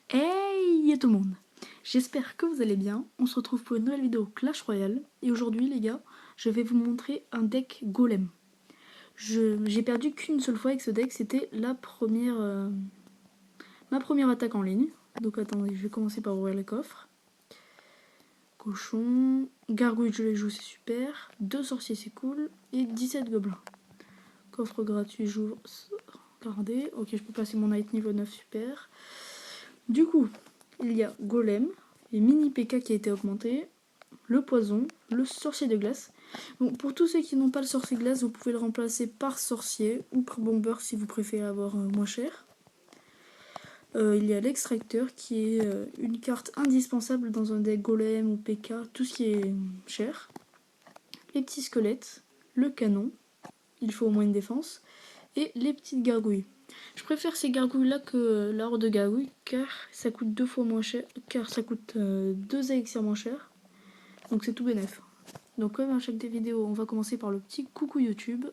Hey tout le monde, j'espère que vous allez bien. On se retrouve pour une nouvelle vidéo Clash Royale. Et aujourd'hui les gars, je vais vous montrer un deck golem. J'ai perdu qu'une seule fois avec ce deck, c'était ma première attaque en ligne. Donc attendez, je vais commencer par ouvrir le coffre. Cochon, gargouille je les joue, c'est super. 2 sorciers c'est cool. Et 17 gobelins. Coffre gratuit, j'ouvre. Regardez, ok je peux passer mon night niveau 9, super. Du coup, il y a Golem, les mini PK qui a été augmenté, le poison, le sorcier de glace. Bon, pour tous ceux qui n'ont pas le sorcier de glace, vous pouvez le remplacer par sorcier ou par bomber si vous préférez avoir moins cher. Il y a l'extracteur qui est une carte indispensable dans un deck golem ou PK, tout ce qui est cher. Les petits squelettes, le canon, il faut au moins une défense, et les petites gargouilles. Je préfère ces gargouilles là que la horde de gargouilles car ça coûte 2 fois moins cher, car ça coûte 2 élixirs moins cher. Donc c'est tout bénef. Donc comme à chaque des vidéos, on va commencer par le petit coucou YouTube.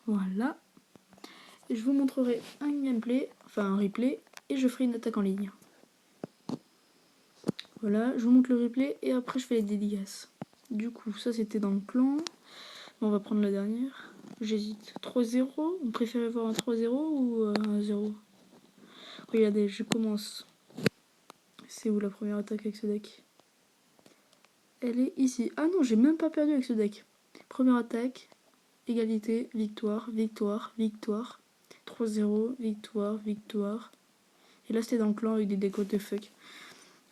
Voilà. Et je vous montrerai un gameplay, enfin un replay, et je ferai une attaque en ligne. Voilà, je vous montre le replay et après je fais les dédicaces. Du coup, ça c'était dans le clan. On va prendre la dernière. J'hésite. 3-0. On préfère avoir un 3-0 ou un 0? Regardez, je commence. C'est où la première attaque avec ce deck? Elle est ici. Ah non, j'ai même pas perdu avec ce deck. Première attaque, égalité, victoire, victoire, victoire. 3-0, victoire, victoire. Et là c'était dans le clan avec des décotes de fuck.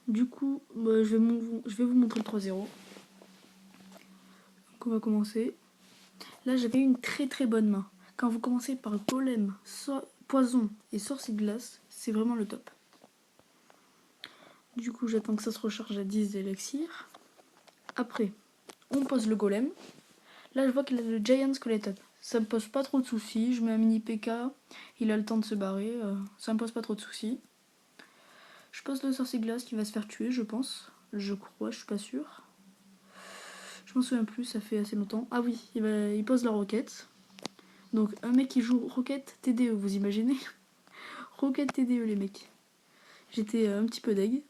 Du coup, bah, je vais vous montrer le 3-0. Donc on va commencer. Là j'avais une très très bonne main. Quand vous commencez par golem, poison et sorcier de glace, c'est vraiment le top. Du coup j'attends que ça se recharge à 10 d'élixir. Après, on pose le golem. Là je vois qu'il a le Giant Skeleton. Ça me pose pas trop de soucis. Je mets un mini PK. Il a le temps de se barrer. Ça me pose pas trop de soucis. Je pose le sorcier glace qui va se faire tuer, je pense. Je crois, je suis pas sûre. Je m'en souviens plus, ça fait assez longtemps. Ah oui, il pose la roquette. Donc un mec qui joue roquette TDE, vous imaginez? Roquette TDE les mecs. J'étais un petit peu deg.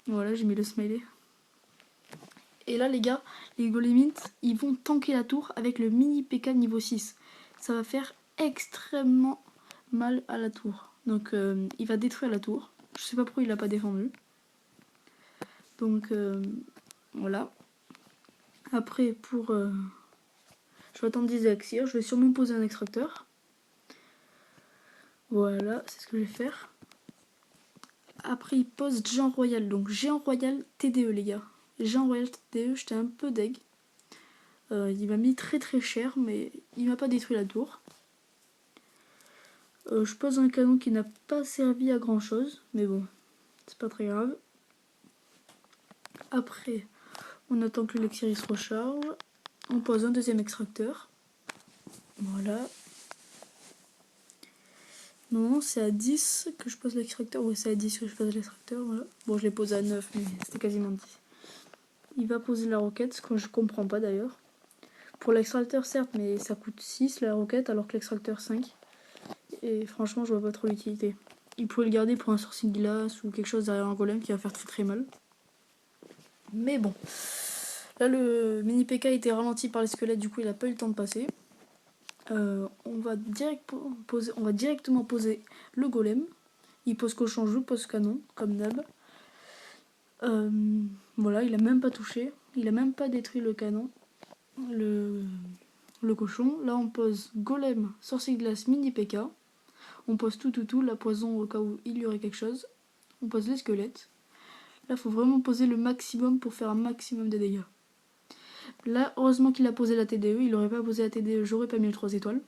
Voilà, j'ai mis le smiley. Et là les gars, les golemins, ils vont tanker la tour avec le mini PK niveau 6. Ça va faire extrêmement mal à la tour. Donc il va détruire la tour. Je sais pas pourquoi il l'a pas défendu. Donc voilà. Après je vais attendre 10 élixirs. Je vais sûrement poser un extracteur. Voilà, c'est ce que je vais faire. Après il pose Géant Royal. Donc Géant Royal TDE les gars. Géant Royal TDE, j'étais un peu deg. Il m'a mis très très cher, mais il m'a pas détruit la tour. Je pose un canon qui n'a pas servi à grand chose, mais bon, c'est pas très grave. Après, on attend que l'élixir se recharge. On pose un deuxième extracteur. Voilà. Non, c'est à 10 que je pose l'extracteur. Oui, c'est à 10 que je pose l'extracteur. Voilà. Bon, je l'ai posé à 9, mais c'était quasiment 10. Il va poser la roquette, ce que je comprends pas d'ailleurs. Pour l'extracteur, certes, mais ça coûte 6 la roquette, alors que l'extracteur 5. Et franchement, je vois pas trop l'utilité. Il pourrait le garder pour un sorcier de glace ou quelque chose derrière un golem qui va faire très très mal. Mais bon. Là, le mini PK a été ralenti par les squelettes, du coup, il a pas eu le temps de passer. On va directement poser le golem. Il pose cochon, je pose canon, comme d'hab. Voilà, il a même pas touché. Il a même pas détruit le canon. Le cochon. Là, on pose golem, sorcier de glace, mini PK. On pose tout, la poison au cas où il y aurait quelque chose. On pose les squelettes. Là, il faut vraiment poser le maximum pour faire un maximum de dégâts. Là, heureusement qu'il a posé la TDE. Il aurait pas posé la TDE, j'aurais pas mis le 3 étoiles.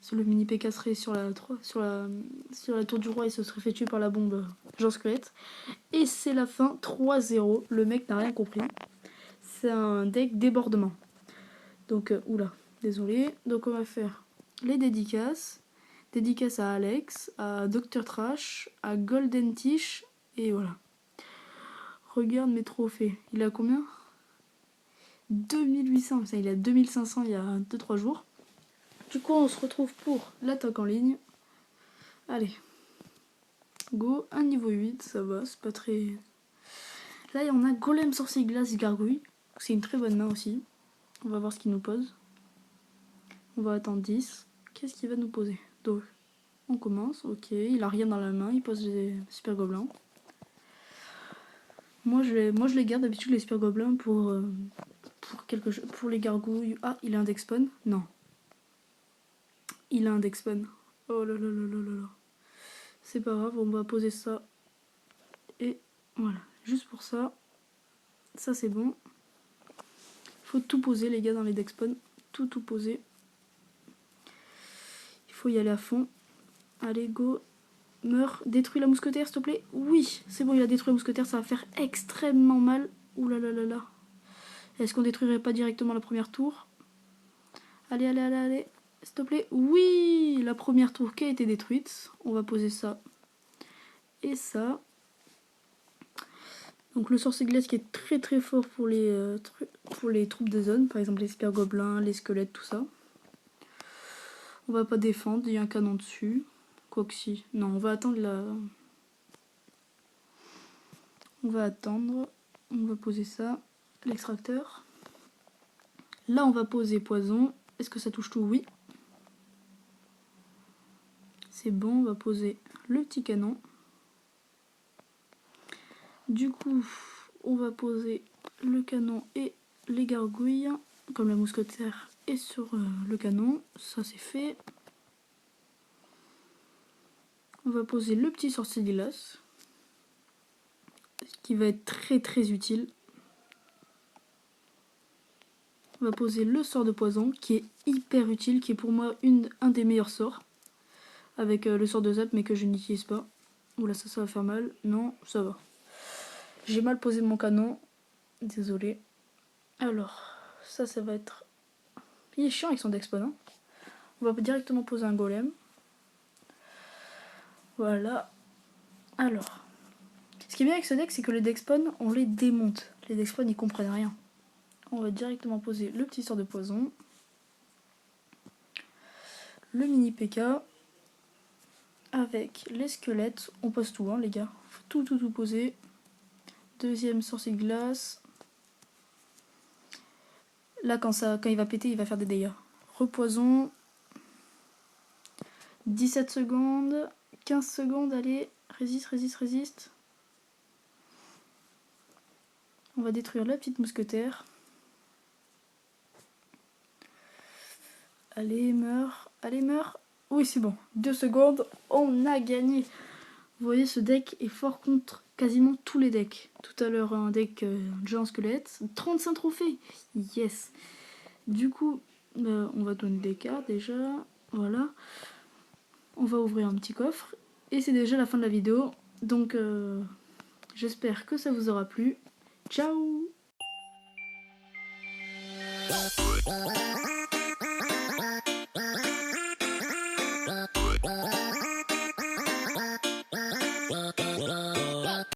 Si le mini PK serait sur la tour du roi, il se serait fait tuer par la bombe Jean Squelette. Et c'est la fin, 3-0. Le mec n'a rien compris. C'est un deck débordement. Donc, oula, désolé. Donc, on va faire les dédicaces. Dédicace à Alex, à Dr Trash, à Golden Tish, et voilà. Regarde mes trophées. Il a combien? 2800, ça, il a 2500 il y a 2-3 jours. Du coup, on se retrouve pour l'attaque en ligne. Allez. Go, un niveau 8, ça va, c'est pas très... Là, on a Golem, Sorcier Glace, Gargouille. C'est une très bonne main aussi. On va voir ce qu'il nous pose. On va attendre 10. Qu'est-ce qu'il va nous poser? Donc, on commence. Ok, il a rien dans la main, il pose les super gobelins. Moi, je les garde d'habitude, les super gobelins, pour les gargouilles. Ah, il a un deck spawn? Non. Il a un deck spawn. Oh là là là là là là. C'est pas grave, on va poser ça. Et voilà, juste pour ça. Ça, c'est bon. Faut tout poser, les gars, dans les deck spawn. Tout poser. Il faut y aller à fond. Allez, go. Meurs. Détruis la mousquetaire, s'il te plaît. Oui, c'est bon, il a détruit la mousquetaire. Ça va faire extrêmement mal. Ouh là là là là. Est-ce qu'on détruirait pas directement la première tour? Allez, allez, allez, allez. S'il te plaît. Oui, la première tour qui a été détruite. On va poser ça. Et ça. Donc le sorcier glace qui est très très fort pour les troupes de zone. Par exemple les super gobelins, les squelettes, tout ça. On va pas défendre, il y a un canon dessus. Quoique si. Non, on va attendre la... On va attendre. On va poser ça. L'extracteur. Là on va poser poison. Est-ce que ça touche tout? Oui. C'est bon, on va poser le petit canon. Du coup, on va poser le canon et les gargouilles. Comme la mousquetaire est sur le canon. Ça c'est fait. On va poser le petit sorcier glace. Qui va être très très utile. On va poser le sort de poison qui est hyper utile, qui est pour moi un des meilleurs sorts. Avec le sort de zap mais que je n'utilise pas. Oula, ça va faire mal. Non, ça va. J'ai mal posé mon canon. Désolé. Alors, ça va être... Il est chiant avec son deck spawn. Hein. On va directement poser un golem. Voilà. Alors. Ce qui est bien avec ce deck, c'est que les deck spawn, on les démonte. Les deck spawn, ils comprennent rien. On va directement poser le petit sort de poison. Le mini PK. Avec les squelettes. On pose tout, hein, les gars. Faut tout poser. Deuxième sorcier de glace. Là, quand il va péter, il va faire des dégâts. Repoison. 17 secondes. 15 secondes, allez. Résiste. On va détruire la petite mousquetaire. Allez, meurs. Allez, meurs. Oui, c'est bon. 2 secondes. On a gagné. Vous voyez, ce deck est fort contre quasiment tous les decks. Tout à l'heure, un deck géant squelette. 35 trophées. Yes. Du coup, on va donner des cartes déjà. Voilà. On va ouvrir un petit coffre. Et c'est déjà la fin de la vidéo. Donc, j'espère que ça vous aura plu. Ciao!